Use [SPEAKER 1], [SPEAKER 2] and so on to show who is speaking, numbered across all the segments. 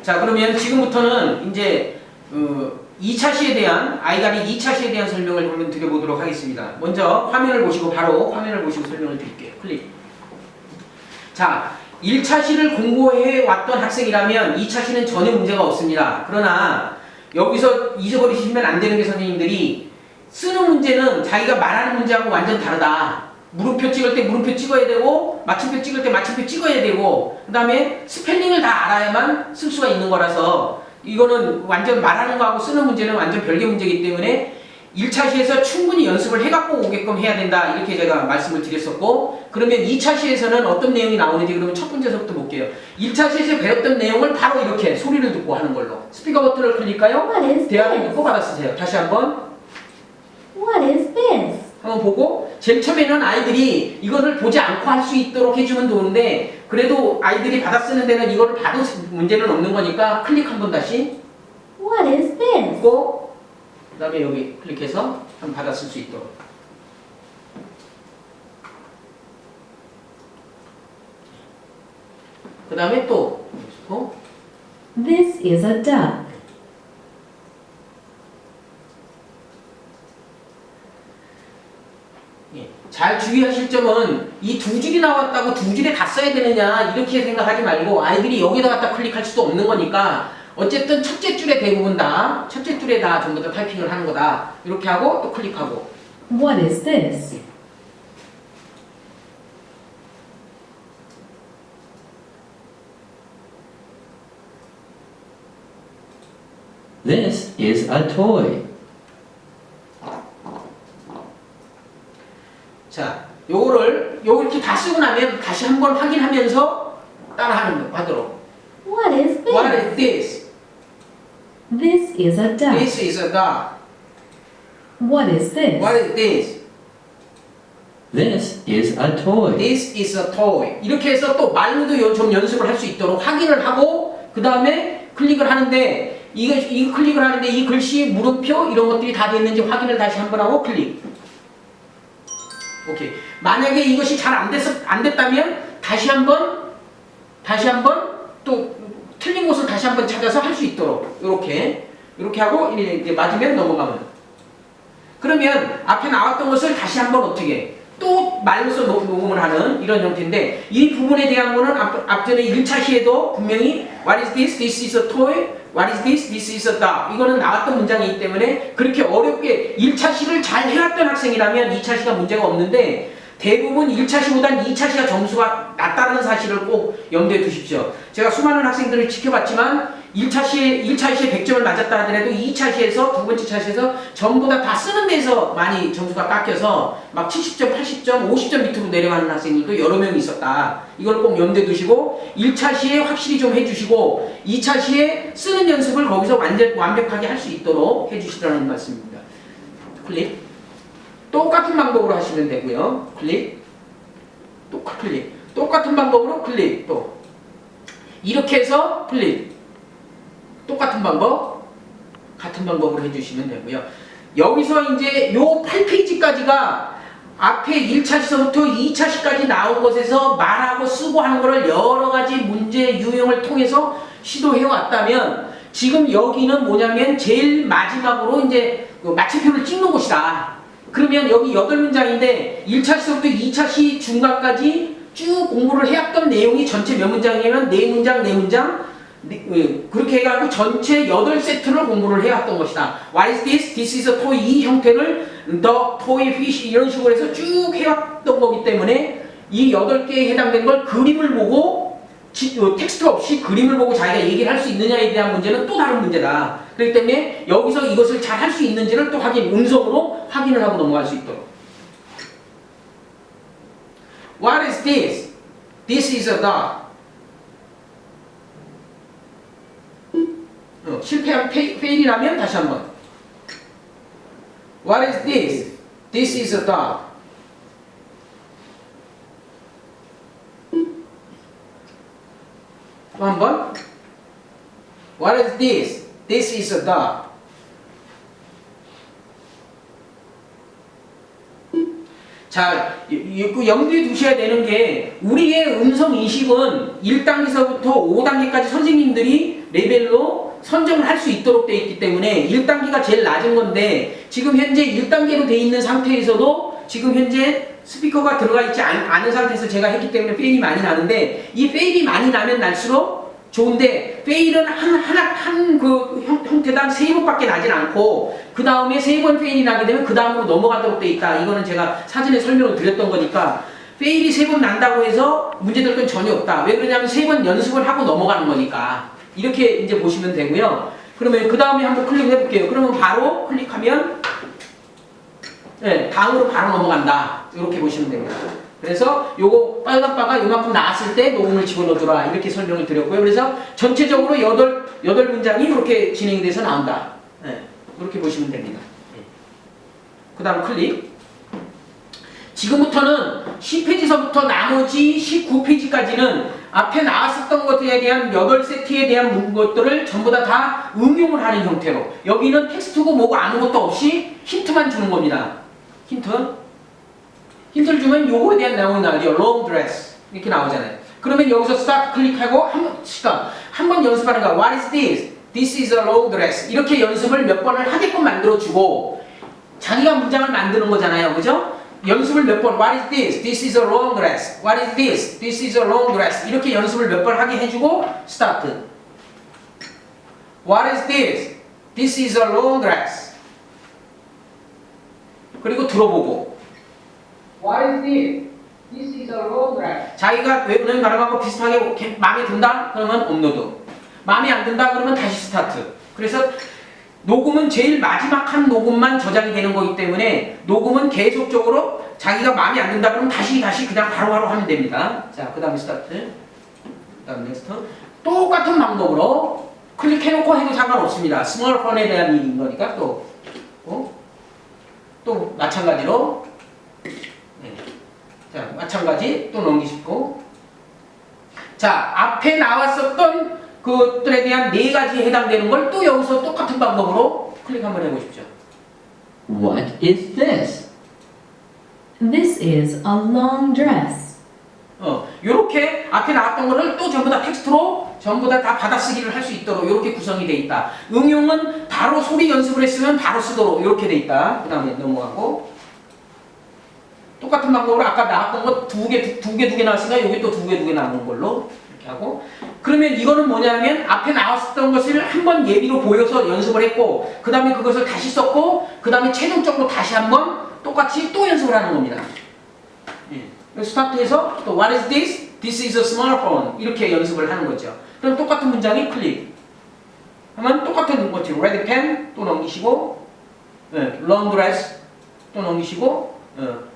[SPEAKER 1] 자, 그러면 지금부터는 이제 2차 시에 대한 아이가리 2차 시에 대한 설명을 한번 드려보도록 하겠습니다. 먼저 화면을 보시고 바로 화면을 보시고 설명을 드릴게요. 클릭. 자, 1차 시를 공부해 왔던 학생이라면 2차 시는 전혀 문제가 없습니다. 그러나 여기서 잊어버리시면 안 되는 게 선생님들이 쓰는 문제는 자기가 말하는 문제하고 완전 다르다. 물음표 찍을 때 물음표 찍어야 되고 마침표 찍을 때 마침표 찍어야 되고 그 다음에 스펠링을 다 알아야만 쓸 수가 있는 거라서 이거는 완전 말하는 거하고 쓰는 문제는 완전 별개 문제이기 때문에 1차 시에서 충분히 연습을 해갖고 오게끔 해야 된다 이렇게 제가 말씀을 드렸었고 그러면 2차 시에서는 어떤 내용이 나오는지 그러면 첫 번째서부터 볼게요. 1차 시에서 배웠던 내용을 바로 이렇게 소리를 듣고 하는 걸로 스피커 버튼을 클릭하여 대화를 듣고 받아쓰세요. 다시 한번
[SPEAKER 2] What is this?
[SPEAKER 1] 한번 보고 제일 처음에는 아이들이 이거를 보지 않고 할 수 있도록 해주면 좋은데 그래도 아이들이 받아쓰는 데는 이거를 봐도 문제는 없는 거니까 클릭 한번 다시
[SPEAKER 2] What is this?
[SPEAKER 1] 했고 그 다음에 여기 클릭해서 한번 받아쓸 수 있도록 그 다음에 또
[SPEAKER 2] This is a duck.
[SPEAKER 1] 잘 주의하실 점은 이 두 줄이 나왔다고 두 줄에 다 써야 되느냐 이렇게 생각하지 말고 아이들이 여기다 갖다 클릭할 수도 없는 거니까 어쨌든 첫째 줄에 대부분 다 첫째 줄에 다 전부 다 타이핑을 하는 거다 이렇게 하고 또 클릭하고
[SPEAKER 2] What is this?
[SPEAKER 3] This is a toy.
[SPEAKER 1] 자, 요거를 이렇게 다 쓰고 나면 다시 한번 확인하면서 하도록.
[SPEAKER 2] What is this?
[SPEAKER 1] What is this?
[SPEAKER 2] This is a duck.
[SPEAKER 1] This is a dog.
[SPEAKER 2] What is this?
[SPEAKER 1] What is this?
[SPEAKER 3] This is a toy.
[SPEAKER 1] This is a toy. 이렇게 해서 또 말로도 좀 연습을 할 수 있도록 확인을 하고 그 다음에 클릭을 하는데 이거 클릭을 하는데 이 글씨 물음표 이런 것들이 다 됐는지 확인을 다시 한번 하고 클릭. 오케이. 만약에 이것이 잘 안 됐다면 다시 한번 또 틀린 곳을 다시 한번 찾아서 할 수 있도록 이렇게 하고 이제 맞으면 넘어가면 그러면 앞에 나왔던 것을 다시 한번 어떻게 또 말로서 녹음을 하는 이런 형태인데 이 부분에 대한 거는 앞전에 1차 시에도 분명히 What is this? This is a toy. What is this? This is a dog. 이거는 나왔던 문장이기 때문에 그렇게 어렵게 1차 시를 잘 해왔던 학생이라면 2차 시가 문제가 없는데 대부분 1차 시보단 2차 시가 점수가 낮다는 사실을 꼭 염두에 두십시오. 제가 수많은 학생들을 지켜봤지만 1차 시에 100점을 맞았다 하더라도 2차 시에서 두 번째 차 시에서 전부 다 쓰는 데서 많이 점수가 깎여서 막 70점, 80점, 50점 밑으로 내려가는 학생들도 여러 명 있었다. 이걸 꼭 염두에 두시고 1차 시에 확실히 좀 해주시고 2차 시에 쓰는 연습을 거기서 완벽하게 할 수 있도록 해주시라는 말씀입니다. 클릭. 똑같은 방법으로 하시면 되고요. 클릭. 또 클릭. 똑같은 방법으로 클릭. 또 이렇게 해서 클릭. 똑같은 방법, 같은 방법으로 해주시면 되고요. 여기서 이제 요 8페이지까지가 앞에 1차 시서부터 2차 시까지 나온 것에서 말하고 쓰고 하는 거를 여러 가지 문제 유형을 통해서 시도해 왔다면 지금 여기는 뭐냐면 제일 마지막으로 이제 마침표를 찍는 곳이다. 그러면 여기 8문장인데 1차 시서부터 2차 시 중간까지 쭉 공부를 해왔던 내용이 전체 몇 문장이냐면 4문장, 4문장 그렇게 해가지고 전체 8세트를 공부를 해왔던 것이다. What is this? This is a toy. 이 형태를 the toy fish 이런 식으로 해서 쭉 해왔던 거기 때문에 이 8개에 해당된 걸 그림을 보고 텍스트 없이 그림을 보고 자기가 얘기를 할 수 있느냐에 대한 문제는 또 다른 문제다. 그렇기 때문에 여기서 이것을 잘 할 수 있는지를 또 음성으로 확인을 하고 넘어갈 수 있도록. What is this? This is a dog. 실패한 페일이라면 다시 한번. What is this? This is a dog. 또 한 번. What is this? This is a dog. 자, 염두에 두셔야 되는 게 우리의 음성 인식은 1단계서부터 5단계까지 선생님들이 레벨로 선정을 할 수 있도록 되어 있기 때문에 1단계가 제일 낮은 건데 지금 현재 1단계로 되어 있는 상태에서도 지금 현재 스피커가 들어가 있지 않은 상태에서 제가 했기 때문에 페일이 많이 나는데 이 페일이 많이 나면 날수록 좋은데 페일은 한 그 형태당 3번밖에 나진 않고 그 다음에 3번 페일이 나게 되면 그 다음으로 넘어가도록 돼 있다. 이거는 제가 사전에 설명을 드렸던 거니까 페일이 3번 난다고 해서 문제될 건 전혀 없다. 왜 그러냐면 3번 연습을 하고 넘어가는 거니까 이렇게 이제 보시면 되고요. 그러면 그 다음에 한번 클릭해 볼게요. 그러면 바로 클릭하면 네, 다음으로 바로 넘어간다. 이렇게 보시면 됩니다. 그래서 요거 빨간 바가 요만큼 나왔을 때 녹음을 집어넣어줘라 이렇게 설명을 드렸고요. 그래서 전체적으로 8문장이 이렇게 진행이 돼서 나온다. 네, 이렇게 보시면 됩니다. 그 다음 클릭. 지금부터는 10페이지서부터 나머지 19페이지까지는 앞에 나왔었던 것들에 대한 8세트에 대한 것들을 전부 다 응용을 하는 형태로 여기는 텍스트고 뭐고 아무것도 없이 힌트만 주는 겁니다. 힌트를 주면 요거에 대한 내용이 나오죠. long dress 이렇게 나오잖아요. 그러면 여기서 start 클릭하고 한 번 연습하는 거야. What is this? This is a long dress. 이렇게 연습을 몇 번을 하게끔 만들어주고 자기가 문장을 만드는 거잖아요. 그죠? 연습을 몇 번 What is this? This is a long dress. What is this? This is a long dress. 이렇게 연습을 몇 번 하게 해주고 start. What is this? This is a long dress. 그리고 들어보고 What is this? This is a long dress. 자기가 외우는 발음하고 비슷하게 마음에 든다? 그러면 업로드. 마음에 안 든다? 그러면 다시 스타트. 그래서 녹음은 제일 마지막 한 녹음만 저장이 되는 거기 때문에 녹음은 계속적으로 자기가 마음에 안 든다 그러면 다시 그냥 바로바로 하면 됩니다. 자, 그 다음에 스타트. 그 다음에 넥스트. 똑같은 방법으로 클릭해놓고 해도 상관없습니다. 스마트폰에 대한 일인 거니까 또 마찬가지로 자, 마찬가지 또 넘기시고 자, 앞에 나왔었던 그것들에 대한 4가지에 해당되는 걸 또 여기서 똑같은 방법으로 클릭 한번 해보십시오.
[SPEAKER 3] What is this?
[SPEAKER 2] This is a long dress.
[SPEAKER 1] 요렇게 앞에 나왔던 거를 또 전부 다 텍스트로 전부 다 받아쓰기를 할 수 있도록 이렇게 구성이 돼 있다. 응용은 바로 소리 연습을 했으면 바로 쓰도록 이렇게 돼 있다. 그 다음에 넘어가고 똑같은 방법으로 아까 나왔던 거 두 개 나왔으니까 여기 또 두 개 나오는 걸로 이렇게 하고 그러면 이거는 뭐냐면 앞에 나왔었던 것을 한번 예비로 보여서 연습을 했고 그 다음에 그것을 다시 썼고 그 다음에 최종적으로 다시 한번 똑같이 또 연습을 하는 겁니다. 스타트해서 또 What is this? This is a smartphone 이렇게 연습을 하는 거죠. 그럼 똑같은 문장이 클릭 하면 똑같은 거죠. Red pen 또 넘기시고 long dress 또 넘기시고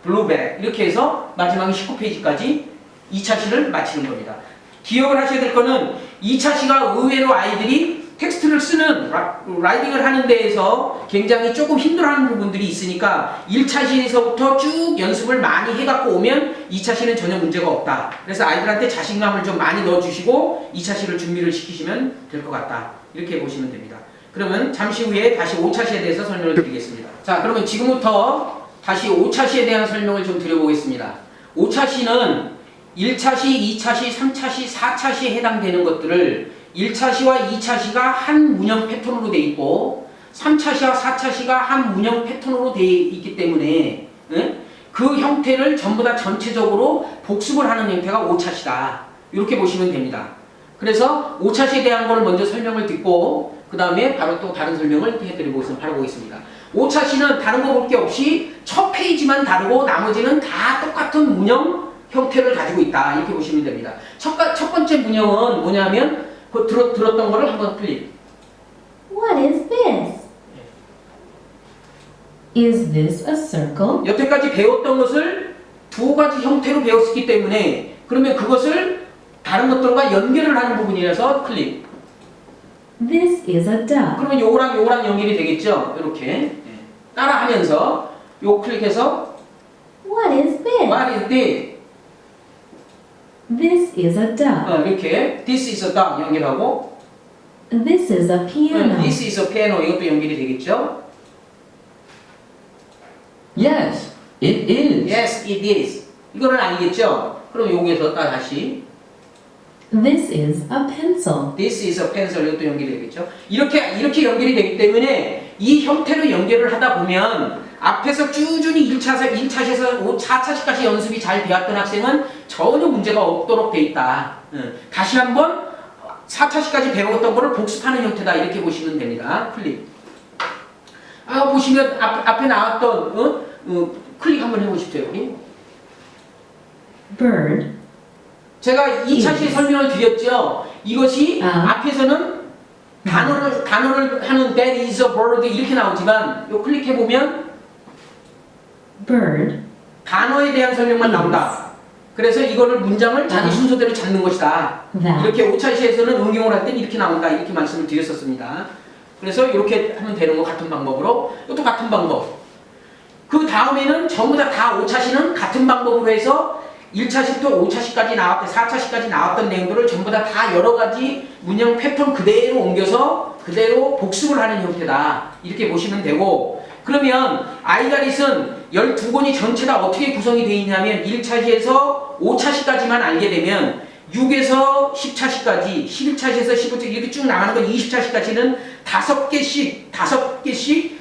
[SPEAKER 1] blue bag 이렇게 해서 마지막에 19페이지까지 2차 시를 마치는 겁니다. 기억을 하셔야 될 거는 2차 시가 의외로 아이들이 텍스트를 쓰는 라이팅을 하는 데에서 굉장히 조금 힘들어하는 부분들이 있으니까 1차 시에서부터 쭉 연습을 많이 해갖고 오면 2차 시는 전혀 문제가 없다. 그래서 아이들한테 자신감을 좀 많이 넣어주시고 2차 시를 준비를 시키시면 될 것 같다. 이렇게 보시면 됩니다. 그러면 잠시 후에 다시 5차 시에 대해서 설명을 드리겠습니다. 자, 그러면 지금부터 다시 5차 시에 대한 설명을 좀 드려보겠습니다. 5차 시는 1차 시, 2차 시, 3차 시, 4차 시에 해당되는 것들을 1차 시와 2차 시가 한 문형 패턴으로 되어 있고 3차 시와 4차 시가 한 문형 패턴으로 되어 있기 때문에 그 형태를 전부 다 전체적으로 복습을 하는 형태가 5차 시다. 이렇게 보시면 됩니다. 그래서 5차 시에 대한 걸 먼저 설명을 듣고 그 다음에 바로 또 다른 설명을 해드리고 바로 보겠습니다. 5차 시는 다른 거 볼 게 없이 첫 페이지만 다르고 나머지는 다 똑같은 문형 형태를 가지고 있다. 이렇게 보시면 됩니다. 첫 번째 문형은 뭐냐면 그 들었던 거를 한번 클릭.
[SPEAKER 2] What is this? Is this a circle?
[SPEAKER 1] 여태까지 배웠던 것을 2가지 형태로 배웠기 때문에 그러면 그것을 다른 것들과 연결을 하는 부분이라서 클릭.
[SPEAKER 2] This is a duck.
[SPEAKER 1] 그러면 요거랑 연결이 되겠죠? 이렇게 따라하면서 요거 클릭해서
[SPEAKER 2] What is this?
[SPEAKER 1] What is this?
[SPEAKER 2] This is a duck.
[SPEAKER 1] 이렇게 This is a dog 연결하고
[SPEAKER 2] This is a piano.
[SPEAKER 1] This is a piano 이것도 연결이 되겠죠?
[SPEAKER 3] Yes, It is.
[SPEAKER 1] Yes, it is. 이거는 아니겠죠? 그럼 여기에서 다시
[SPEAKER 2] This is a pencil.
[SPEAKER 1] This is a pencil. 이것도 연결이 되겠죠? 이렇게 연결이 되기 때문에 이 형태로 연결을 하다 보면 앞에서 꾸준히 1차시에서 4차시까지 연습이 잘 되었던 학생은 전혀 문제가 없도록 돼 있다. 다시 한번 4차시까지 배웠던 거를 복습하는 형태다. 이렇게 보시면 됩니다. 클릭. 보시면 앞에 나왔던 클릭 한번 해보십시오. 여기.
[SPEAKER 2] Bird.
[SPEAKER 1] 제가 2차시에 설명을 드렸죠. 이것이 앞에서는 단어를 하는 that is a bird 이렇게 나오지만 요 클릭해 보면
[SPEAKER 2] Bird.
[SPEAKER 1] 단어에 대한 설명만 나온다. 그래서 이거를 문장을 자기 순서대로 잡는 것이다.
[SPEAKER 2] That.
[SPEAKER 1] 이렇게 5차시에서는 응용을 할 때 이렇게 나온다. 이렇게 말씀을 드렸었습니다. 그래서 이렇게 하면 되는 거 같은 방법으로 이것도 같은 방법. 그 다음에는 전부 다 5차시는 같은 방법으로 해서 1차시부터 5차시까지 나왔던 4차시까지 나왔던 내용들을 전부 다 여러 가지 문형 패턴 그대로 옮겨서 그대로 복습을 하는 형태다. 이렇게 보시면 되고 그러면 아이가릿은 12권이 전체 다 어떻게 구성이 되어 있냐면 1차시에서 5차시까지만 알게 되면 6에서 10차시까지 11차시에서 15차시 이렇게 쭉 나가는 건 20차시까지는 5개씩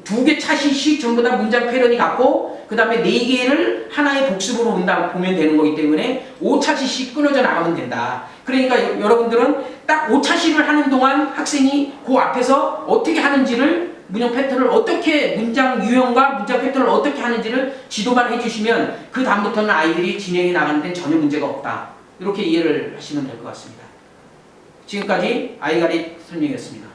[SPEAKER 1] 2개 차시씩 전부 다 문장 패턴이 같고 그 다음에 4개를 하나의 복습으로 보면 되는 거기 때문에 5차시씩 끊어져 나가면 된다. 그러니까 여러분들은 딱 5차시를 하는 동안 학생이 그 앞에서 어떻게 하는지를 문형 패턴을 어떻게 문장 유형과 문장 패턴을 어떻게 하는지를 지도만 해주시면 그 다음부터는 아이들이 진행해 나가는 데는 전혀 문제가 없다. 이렇게 이해를 하시면 될 것 같습니다. 지금까지 아이가릿 설명이었습니다.